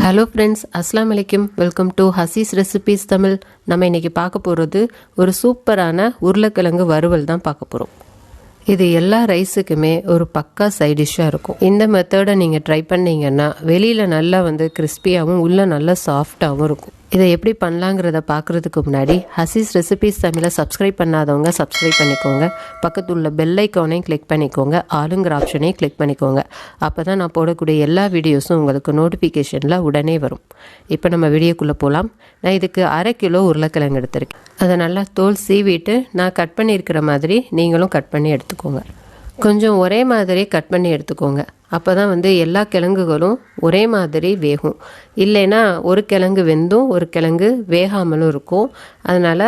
Hello friends, அஸ்ஸலாமு அலைக்கும். Welcome to Hasee's recipes Tamil. நம்ம இன்றைக்கி பார்க்க போகிறது ஒரு சூப்பரான உருளைக்கிழங்கு வறுவல் தான் பார்க்க போகிறோம். இது எல்லா ரைஸுக்குமே ஒரு பக்கா சைட் டிஷ்ஷாக இருக்கும். இந்த மெத்தடை நீங்கள் ட்ரை பண்ணிங்கன்னா வெளியில் நல்லா கிறிஸ்பியாகவும் உள்ளே நல்லா சாஃப்டாகவும் இருக்கும். இதை எப்படி பண்ணலாங்கிறத பார்க்குறதுக்கு முன்னாடி ஹசீஸ் ரெசிபீஸ் தமிழை சப்ஸ்கிரைப் பண்ணாதவங்க சப்ஸ்கிரைப் பண்ணிக்கோங்க. பக்கத்தில் உள்ள பெல் ஐக்கானையும் கிளிக் பண்ணிக்கோங்க. ஆளுங்கிற ஆப்ஷனையும் கிளிக் பண்ணிக்கோங்க. அப்போ தான் நான் போடக்கூடிய எல்லா வீடியோஸும் உங்களுக்கு நோட்டிஃபிகேஷனில் உடனே வரும். இப்போ நம்ம வீடியோக்குள்ளே போகலாம். நான் இதுக்கு 1/2 கிலோ உருளைக்கிழங்கு எடுத்திருக்கேன். அதை நல்லா தோல் சீவிட்டு நான் கட் பண்ணியிருக்கிற மாதிரி நீங்களும் கட் பண்ணி எடுத்துக்கோங்க. கொஞ்சம் ஒரே மாதிரி கட் பண்ணி எடுத்துக்கோங்க. அப்போ தான் எல்லா கிழங்குகளும் ஒரே மாதிரி வேகும். இல்லைன்னா ஒரு கிழங்கு வெந்தும் ஒரு கிழங்கு வேகாமலும் இருக்கும். அதனால்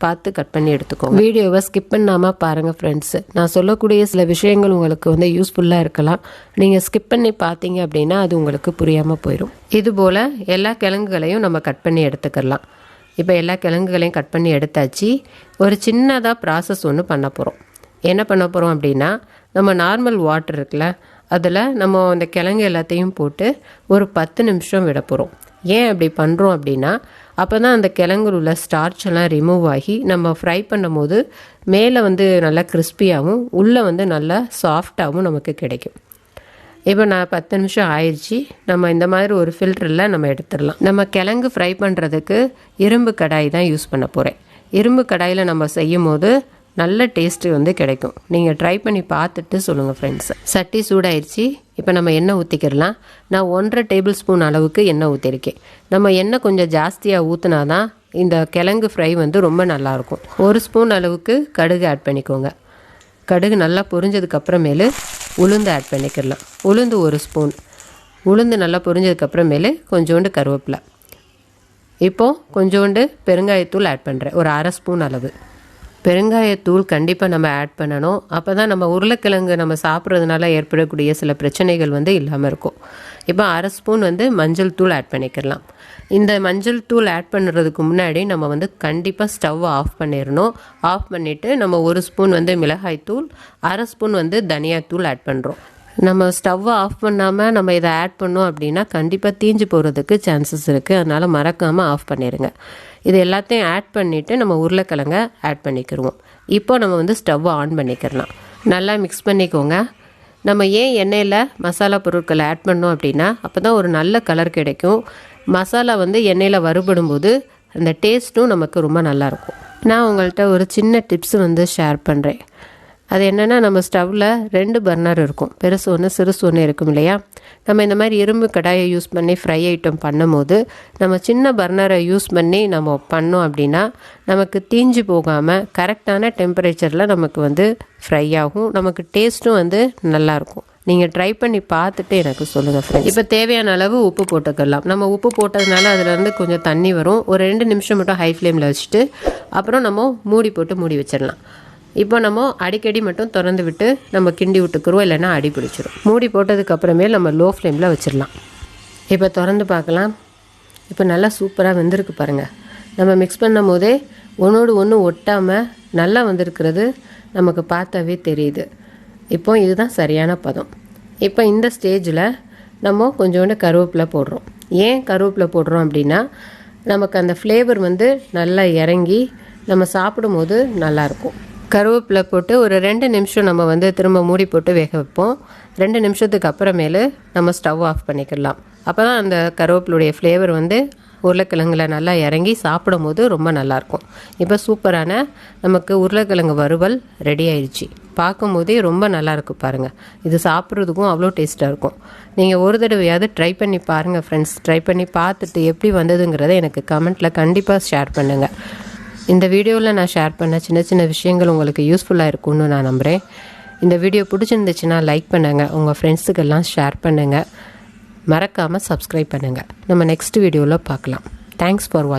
பார்த்து கட் பண்ணி எடுத்துக்கோங்க. வீடியோவை ஸ்கிப் பண்ணாமல் பாருங்கள் ஃப்ரெண்ட்ஸ். நான் சொல்லக்கூடிய சில விஷயங்கள் உங்களுக்கு யூஸ்ஃபுல்லாக இருக்கலாம். நீங்கள் ஸ்கிப் பண்ணி பார்த்தீங்க அப்படின்னா அது உங்களுக்கு புரியாமல் போயிடும். இதுபோல் எல்லா கிழங்குகளையும் நம்ம கட் பண்ணி எடுத்துக்கலாம். இப்போ எல்லா கிழங்குகளையும் கட் பண்ணி எடுத்தாச்சு. ஒரு சின்னதாக ப்ராசஸ் ஒன்று பண்ண போகிறோம். என்ன பண்ண போகிறோம் அப்படின்னா, நம்ம நார்மல் வாட்டர் இருக்குல்ல, அதில் நம்ம அந்த கிழங்கு எல்லாத்தையும் போட்டு ஒரு 10 நிமிஷம் விட போகிறோம். ஏன் அப்படி பண்ணுறோம் அப்படின்னா, அப்போ தான் அந்த கிழங்குல உள்ள ஸ்டார்ச் எல்லாம் ரிமூவ் ஆகி நம்ம ஃப்ரை பண்ணும் போது மேலே நல்லா கிறிஸ்பியாகவும் உள்ளே நல்லா சாஃப்டாகவும் நமக்கு கிடைக்கும். இப்போ நான் 10 நிமிஷம் ஆயிடுச்சு. நம்ம இந்த மாதிரி ஒரு ஃபில்டரில் நம்ம எடுத்துடலாம். நம்ம கிழங்கு ஃப்ரை பண்ணுறதுக்கு இரும்பு கடாய் தான் யூஸ் பண்ண போகிறேன். இரும்பு கடாயில் நம்ம செய்யும் போது நல்ல டேஸ்ட்டு கிடைக்கும். நீங்கள் ட்ரை பண்ணி பார்த்துட்டு சொல்லுங்கள் ஃப்ரெண்ட்ஸ். சட்டி சூடாயிடுச்சு. இப்போ நம்ம எண்ணெய் ஊற்றிக்கிடலாம். நான் 1.5 டேபிள் ஸ்பூன் அளவுக்கு எண்ணெய் ஊற்றிருக்கேன். நம்ம எண்ணெய் கொஞ்சம் ஜாஸ்தியாக ஊற்றினா தான் இந்த கிழங்கு ஃப்ரை ரொம்ப நல்லாயிருக்கும். 1 ஸ்பூன் அளவுக்கு கடுகு ஆட் பண்ணிக்கோங்க. கடுகு நல்லா பொரிஞ்சதுக்கப்புறமேலு உளுந்து ஆட் பண்ணிக்கிடலாம். உளுந்து 1 ஸ்பூன். உளுந்து நல்லா பொரிஞ்சதுக்கப்புறமேலு கொஞ்சோண்டு கருவேப்பிலை. இப்போது கொஞ்சோண்டு பெருங்காயத்தூள் ஆட் பண்ணுறேன். ஒரு 1/2 ஸ்பூன் அளவு பெருங்காயத்தூள் கண்டிப்பாக நம்ம ஆட் பண்ணணும். அப்போ தான் நம்ம உருளைக்கிழங்கு நம்ம சாப்பிட்றதுனால ஏற்படக்கூடிய சில பிரச்சனைகள் இல்லாமல் இருக்கும். இப்போ 1/2 ஸ்பூன் மஞ்சள் தூள் ஆட் பண்ணிக்கலாம். இந்த மஞ்சள் தூள் ஆட் பண்ணுறதுக்கு முன்னாடி நம்ம கண்டிப்பாக ஸ்டவ்வை ஆஃப் பண்ணிடணும். ஆஃப் பண்ணிவிட்டு நம்ம 1 ஸ்பூன் மிளகாய்த்தூள், 1/2 ஸ்பூன் தனியாத்தூள் ஆட் பண்ணுறோம். நம்ம ஸ்டவ்வை ஆஃப் பண்ணாமல் நம்ம இதை ஆட் பண்ணோம் அப்படின்னா கண்டிப்பாக தீஞ்சு போகிறதுக்கு சான்சஸ் இருக்குது. அதனால் மறக்காமல் ஆஃப் பண்ணிடுங்க. இது எல்லாத்தையும் ஆட் பண்ணிவிட்டு நம்ம உருளைக்கிழங்க ஆட் பண்ணிக்கிடுவோம். இப்போ நம்ம ஸ்டவ்வை ஆன் பண்ணிக்கிடலாம். நல்லா மிக்ஸ் பண்ணிக்கோங்க. நம்ம ஏன் எண்ணெயில் மசாலா பொருட்களை ஆட் பண்ணோம் அப்படின்னா அப்போ தான் ஒரு நல்ல கலர் கிடைக்கும். மசாலா எண்ணெயில் வறுபடும் போது அந்த டேஸ்ட்டும் நமக்கு ரொம்ப நல்லாயிருக்கும். நான் உங்கள்கிட்ட ஒரு சின்ன டிப்ஸ் ஷேர் பண்ணுறேன். அது என்னென்னா, நம்ம ஸ்டவ்வில் 2 பர்னர் இருக்கும். பெருசு ஒன்று சிறுசு ஒன்று இருக்கும் இல்லையா. நம்ம இந்த மாதிரி இரும்பு கடாயை யூஸ் பண்ணி ஃப்ரை ஐட்டம் பண்ணும் போது நம்ம சின்ன பர்னரை யூஸ் பண்ணி நம்ம பண்ணோம் அப்படின்னா நமக்கு தீஞ்சு போகாமல் கரெக்டான டெம்பரேச்சரில் நமக்கு ஃப்ரை ஆகும். நமக்கு டேஸ்ட்டும் நல்லாயிருக்கும். நீங்கள் ட்ரை பண்ணி பார்த்துட்டு எனக்கு சொல்லுங்கள் ஃப்ரெண்ட்ஸ். இப்போ தேவையான அளவு உப்பு போட்டுக்கலாம். நம்ம உப்பு போட்டதுனால அதுலேருந்து கொஞ்சம் தண்ணி வரும். ஒரு 2 நிமிஷம் மட்டும் ஹை ஃப்ளேமில் வச்சுட்டு அப்புறம் நம்ம மூடி போட்டு மூடி வச்சிடலாம். இப்போ நம்ம அடிக்கடி மட்டும் திறந்து விட்டு நம்ம கிண்டி விட்டுக்கிறோம், இல்லைன்னா அடி பிடிச்சிரும். மூடி போட்டதுக்கப்புறமே நம்ம லோ ஃப்ளேமில் வச்சிடலாம். இப்போ திறந்து பார்க்கலாம். இப்போ நல்லா சூப்பராக வெந்திருக்கு பாருங்கள். நம்ம மிக்ஸ் பண்ணும் போதே ஒன்றோடு ஒன்று ஒட்டாமல் நல்லா வந்திருக்கிறது நமக்கு பார்த்தாவே தெரியுது. இப்போ இதுதான் சரியான பதம். இப்போ இந்த ஸ்டேஜில் நம்ம கொஞ்சோண்டு கருவேப்பிலை போடுறோம். ஏன் கருவேப்பிலை போடுறோம் அப்படின்னா நமக்கு அந்த ஃப்ளேவர் நல்லா இறங்கி நம்ம சாப்பிடும்போது நல்லாயிருக்கும். கருவேப்பிலை போட்டு ஒரு 2 நிமிஷம் நம்ம திரும்ப மூடி போட்டு வேக வைப்போம். 2 நிமிஷத்துக்கு அப்புறமேலு நம்ம ஸ்டவ் ஆஃப் பண்ணிக்கலாம். அப்போ தான் அந்த கருவேப்பிலுடைய ஃப்ளேவர் உருளைக்கிழங்குல நல்லா இறங்கி சாப்பிடும் போது ரொம்ப நல்லாயிருக்கும். இப்போ சூப்பரான நமக்கு உருளைக்கிழங்கு வறுவல் ரெடி ஆயிடுச்சு. பார்க்கும் போதே ரொம்ப நல்லாயிருக்கு பாருங்கள். இது சாப்பிட்றதுக்கும் அவ்வளோ டேஸ்ட்டாக இருக்கும். நீங்கள் ஒரு தடவையாவது ட்ரை பண்ணி பாருங்கள் ஃப்ரெண்ட்ஸ். ட்ரை பண்ணி பார்த்துட்டு எப்படி வந்ததுங்கிறத எனக்கு கமெண்ட்டில் கண்டிப்பாக ஷேர் பண்ணுங்கள். இந்த வீடியோவில் நான் ஷேர் பண்ண சின்ன சின்ன விஷயங்கள் உங்களுக்கு யூஸ்ஃபுல்லாக இருக்கும்னு நான் நம்புகிறேன். இந்த வீடியோ பிடிச்சிருந்துச்சுன்னா லைக் பண்ணுங்கள், உங்கள் ஃப்ரெண்ட்ஸுக்கெல்லாம் ஷேர் பண்ணுங்கள், மறக்காமல் சப்ஸ்கிரைப் பண்ணுங்கள். நம்ம நெக்ஸ்ட் வீடியோவில் பார்க்கலாம். தேங்க்ஸ் ஃபார் வாட்சிங்.